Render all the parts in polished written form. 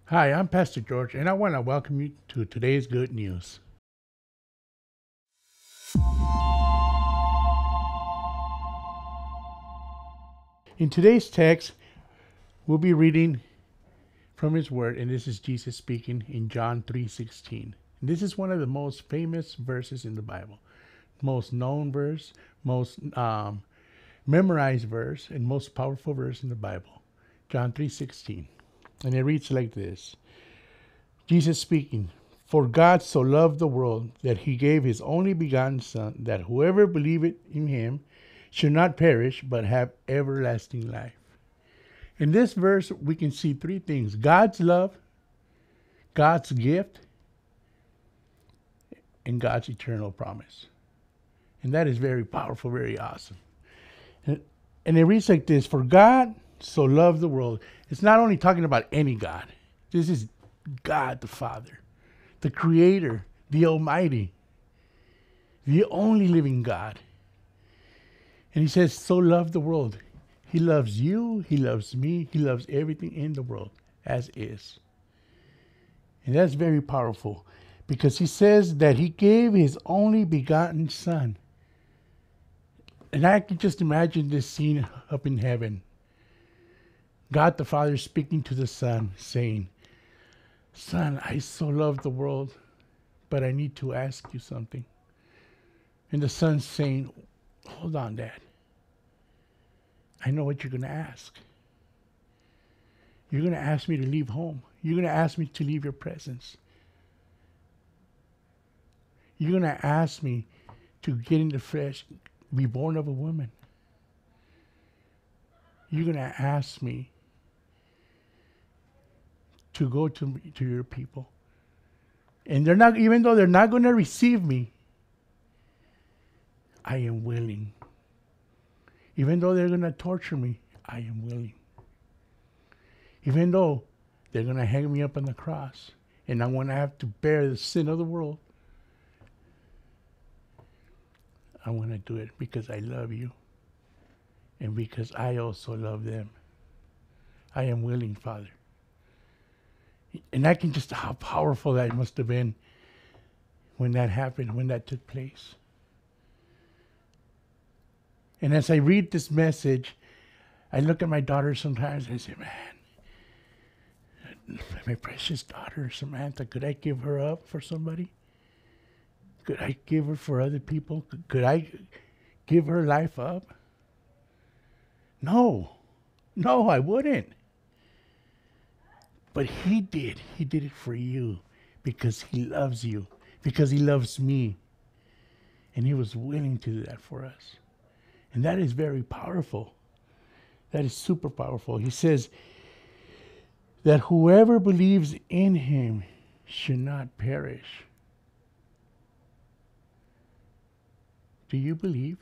Hi, I'm Pastor George, and I want to welcome you to today's good news. In today's text, we'll be reading from His Word, and this is Jesus speaking in John 3:16. This is one of the most famous verses in the Bible, most known verse, most memorized verse, and most powerful verse in the Bible. John 3:16, and it reads like this: Jesus speaking. For God so loved the world that he gave his only begotten Son, that whoever believeth in him should not perish, but have everlasting life. In this verse, we can see three things: God's love, God's gift, and God's eternal promise. And that is very powerful, very awesome. And it reads like this: For God so loved the world. It's not only talking about any God. This is God the Father, the Creator, the Almighty, the only living God. And he says, so love the world. He loves you, he loves me, he loves everything in the world as is. And that's very powerful because he says that he gave his only begotten Son. And I can just imagine this scene up in heaven. God the Father speaking to the Son, saying, Son, I so love the world, but I need to ask you something. And the Son saying, hold on, Dad. I know what you're going to ask. You're going to ask me to leave home. You're going to ask me to leave your presence. You're going to ask me to get in the flesh, be born of a woman. You're going to ask me to go to your people. And they're not, even though they're not going to receive me, I am willing. Even though they're going to torture me, I am willing. Even though they're going to hang me up on the cross and I'm going to have to bear the sin of the world, I want to do it because I love you and because I also love them. I am willing, Father. And I can just how powerful that must have been when that happened, when that took place. And as I read this message, I look at my daughter sometimes and I say, man, my precious daughter, Samantha, could I give her up for somebody? Could I give her for other people? Could I give her life up? No, I wouldn't. But he did. He did it for you because he loves you, because he loves me. And he was willing to do that for us. And that is very powerful. That is super powerful. He says that whoever believes in him should not perish. Do you believe?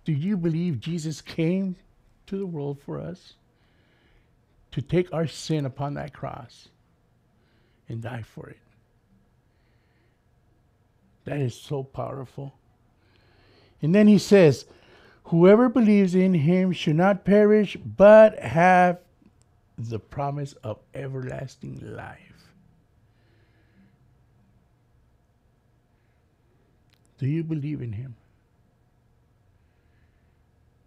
Do you believe Jesus came to the world for us to take our sin upon that cross and die for it? That is so powerful. And then he says, whoever believes in him should not perish, but have the promise of everlasting life. Do you believe in him?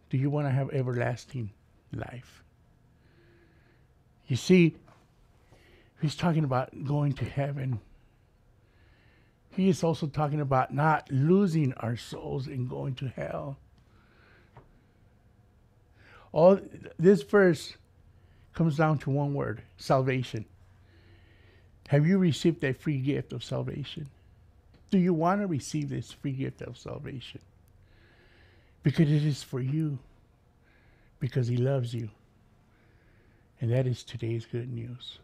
Do you want to have everlasting life? You see, he's talking about going to heaven. He is also talking about not losing our souls and going to hell. All this verse comes down to one word: salvation. Have you received that free gift of salvation? Do you want to receive this free gift of salvation? Because it is for you. Because he loves you. And that is today's good news.